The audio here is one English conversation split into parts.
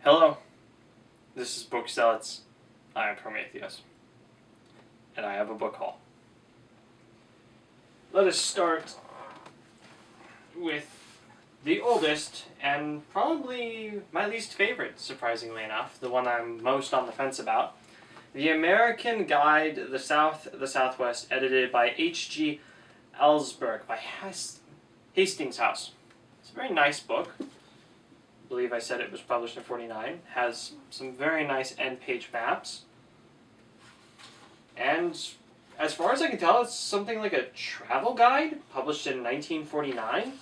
Hello, this is Book Zealots. I am Prometheus, and I have a book haul. Let us start with the oldest and probably my least favorite, surprisingly enough, the one I'm most on the fence about. The American Guide, the South, the Southwest, edited by H.G. Ellsberg, by Hastings House. It's a very nice book. I believe I said it was published in 1949. Has some very nice end-page maps. And as far as I can tell, it's something like a travel guide, published in 1949.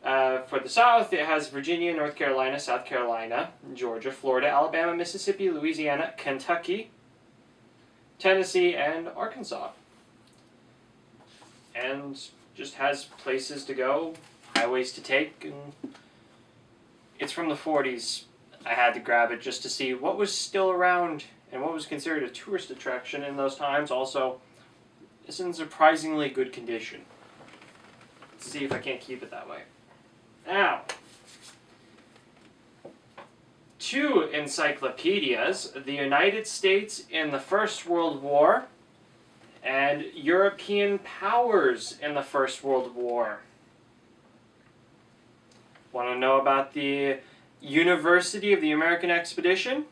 For the South, it has Virginia, North Carolina, South Carolina, Georgia, Florida, Alabama, Mississippi, Louisiana, Kentucky, Tennessee, and Arkansas. And just has places to go, highways to take, and it's from the 40s. I had to grab it just to see what was still around and what was considered a tourist attraction in those times. Also, it's in surprisingly good condition. Let's see if I can't keep it that way. Now, two encyclopedias: the United States in the First World War and European powers in the First World War. Want to know about the University of the American Expedition?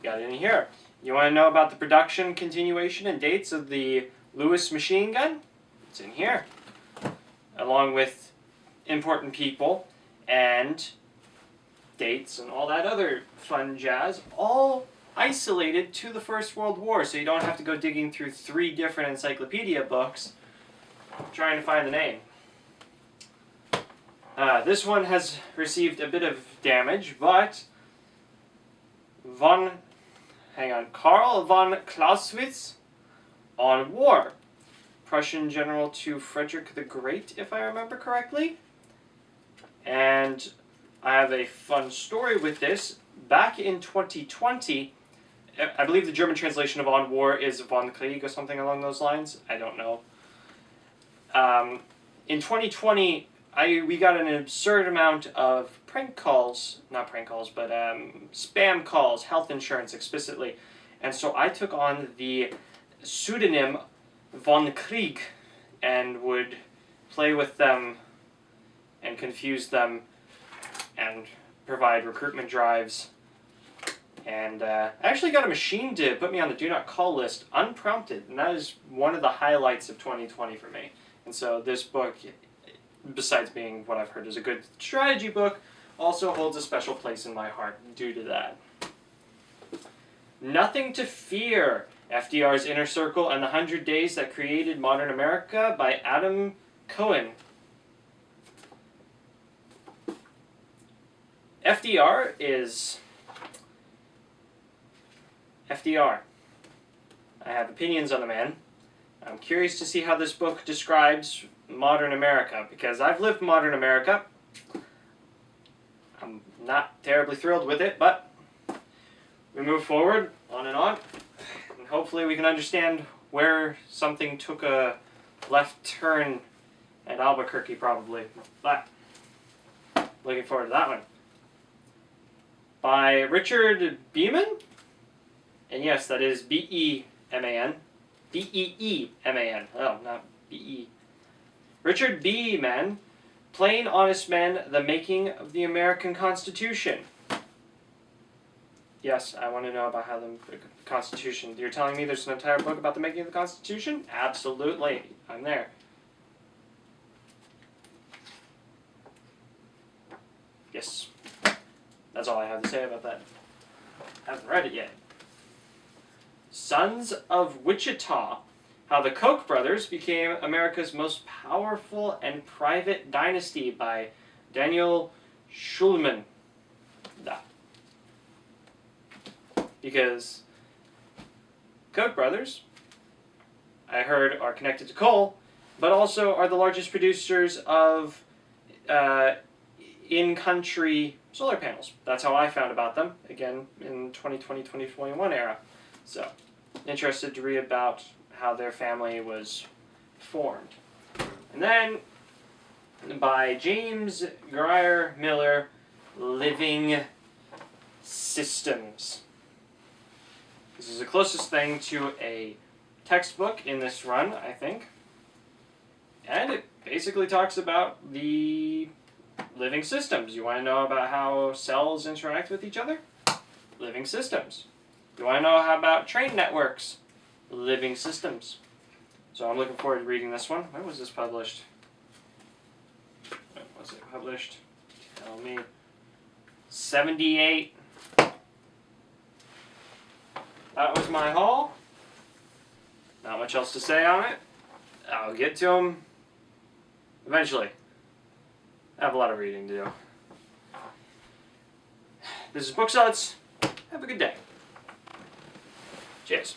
Got it in here. You want to know about the production, continuation, and dates of the Lewis machine gun? It's in here. Along with important people and dates and all that other fun jazz, all isolated to the First World War, so you don't have to go digging through 3 different encyclopedia books trying to find the name. This one has received a bit of damage, but Karl von Clausewitz on War. Prussian general to Frederick the Great, if I remember correctly. And I have a fun story with this. Back in 2020, I believe the German translation of On War is von Krieg or something along those lines. I don't know. In 2020, we got an absurd amount of spam calls, health insurance explicitly. And so I took on the pseudonym von Krieg and would play with them and confuse them and provide recruitment drives. And I actually got a machine to put me on the do not call list unprompted, and that is one of the highlights of 2020 for me. And so this book, besides being what I've heard is a good strategy book, also holds a special place in my heart due to that. Nothing to Fear, FDR's Inner Circle and the 100 Days That Created Modern America by Adam Cohen. FDR is FDR. I have opinions on the man. I'm curious to see how this book describes modern America, because I've lived modern America. I'm not terribly thrilled with it, but we move forward, on, and hopefully we can understand where something took a left turn at Albuquerque, probably. But looking forward to that one. By Richard Beeman? And yes, that is B-E-M-A-N. B-E-E-M-A-N. Oh, not B-E. Richard Beeman, Plain Honest Men, The Making of the American Constitution. Yes, I want to know about how the Constitution... You're telling me there's an entire book about the making of the Constitution? Absolutely. I'm there. Yes. That's all I have to say about that. I haven't read it yet. Sons of Wichita, How the Koch brothers Became America's Most Powerful and Private Dynasty by Daniel Schulman. Because Koch brothers, I heard, are connected to coal, but also are the largest producers of in-country solar panels. That's how I found about them, again, in 2020-2021 era. So, interested to read about how their family was formed. And then, by James Grier Miller, living systems. This is the closest thing to a textbook in this run, I think. And it basically talks about the living systems. You want to know about how cells interact with each other? Living systems. You want to know how about train networks? Living systems. So I'm looking forward to reading this one. When was this published? When was it published? Tell me. 78. That was my haul. Not much else to say on it. I'll get to them eventually. I have a lot of reading to do. This is BOOKHAUL. Have a good day. Cheers.